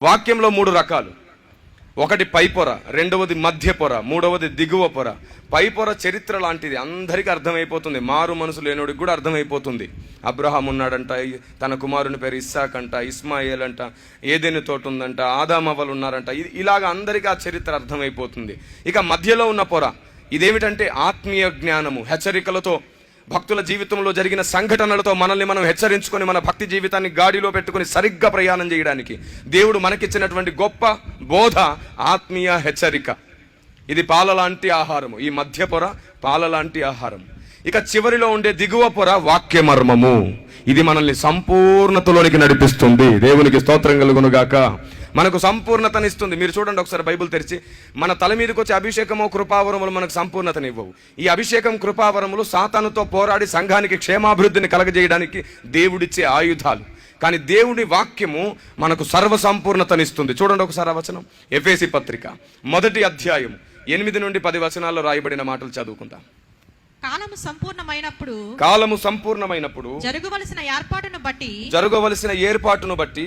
వాక్యంలో మూడు రకాలు. ఒకటి పై పొర, రెండవది మధ్య పొర, మూడవది దిగువ పొర. పై పొర చరిత్ర లాంటిది, అందరికీ అర్థమైపోతుంది. మారు మనసు లేనోడికి కూడా అర్థమైపోతుంది. అబ్రహాం ఉన్నాడంట, తన కుమారుని పేరు ఇస్సాక్ అంట, ఇస్మాయిల్ అంట, ఏదెను తోట ఉందంట, ఆదామవ్వలు ఉన్నారంట. ఇలాగ అందరికీ ఆ చరిత్ర అర్థమైపోతుంది. ఇక మధ్యలో ఉన్న పొర ఇదేమిటంటే ఆత్మీయ జ్ఞానము, హెచ్చరికలతో, భక్తుల జీవితంలో జరిగిన సంఘటనలతో మనల్ని మనం హెచ్చరించుకొని మన భక్తి జీవితాన్ని గాడిలో పెట్టుకుని సరిగ్గా ప్రయాణం చేయడానికి దేవుడు మనకిచ్చినటువంటి గొప్ప బోధ ఆత్మీయ హెచ్చరిక. ఇది పాల లాంటి ఆహారము. ఈ మధ్య పొర పాల లాంటి ఆహారం. ఇక చివరిలో ఉండే దిగువ పొర వాక్య మర్మము. ఇది మనల్ని సంపూర్ణతలోనికి నడిపిస్తుంది. దేవునికి స్తోత్రం కలుగునుగాక. మనకు సంపూర్ణతనిస్తుంది. మీరు చూడండి ఒకసారి బైబిల్ తెరిచి, మన తల మీదకి వచ్చే అభిషేకము కృపావరములు మనకు సంపూర్ణతనివ్వవు. ఈ అభిషేకం కృపావరములు సాతానుతో పోరాడి సంఘానికి క్షేమాభివృద్ధిని కలగజేయడానికి దేవుడిచ్చే ఆయుధాలు. కానీ దేవుడి వాక్యము మనకు సర్వ సంపూర్ణతనిస్తుంది. చూడండి ఒకసారి ఆ వచనం, ఎఫెసీ పత్రిక 1వ అధ్యాయం 8 నుండి 10 వచనాల్లో రాయబడిన మాటలు చదువుకుందాం. కాలము సంపూర్ణమైనప్పుడు జరగవలసిన ఏర్పాటును బట్టి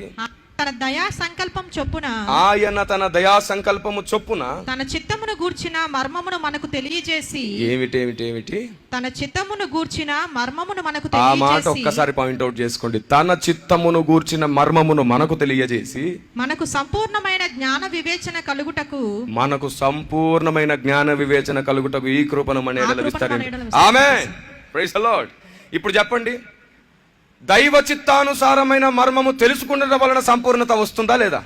తన దయా సంకల్పం చొప్పున ఆయన తన దయా సంకల్పము చొప్పున తన చిత్తమును గూర్చిన మర్మమును మనకు తెలియజేసి. ఏమిటి తన చిత్తమును గూర్చిన మర్మమును మనకు తెలియజేసి. ఆ మాట ఒక్కసారి పాయింట్అవుట్ చేసుకోండి. తన చిత్తమును గూర్చిన మర్మమును మనకు తెలియజేసి మనకు సంపూర్ణమైన జ్ఞాన వివేచన కలుగుటకు ఈ కృపను మన ఎడల విస్తరించు. ఆమేన్. Praise the Lord. ఇప్పుడు చెప్పండి, దైవ చిత్తానుసారమైన మర్మము తెలుసుకున్నడం వలన సంపూర్ణత వస్తుందా లేదా?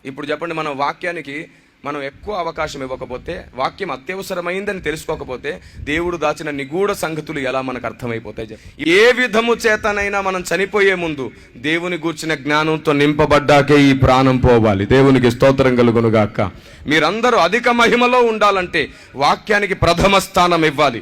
ఇప్పుడు చెప్పండి, మన వాక్యానికి మనం ఎక్కువ అవకాశం ఇవ్వకపోతే, వాక్యం అత్యవసరమైందని తెలుసుకోకపోతే దేవుడు దాచిన నిగూఢ సంగతులు ఎలా మనకు అర్థమైపోతాయి? ఏ విధము చేతనైనా మనం చనిపోయే ముందు దేవుని గూర్చిన జ్ఞానంతో నింపబడ్డాకే ఈ ప్రాణం పోవాలి. దేవునికి స్తోత్రం కలుగునుగాక. మీరందరూ అధిక మహిమలో ఉండాలంటే వాక్యానికి ప్రథమ స్థానం ఇవ్వాలి.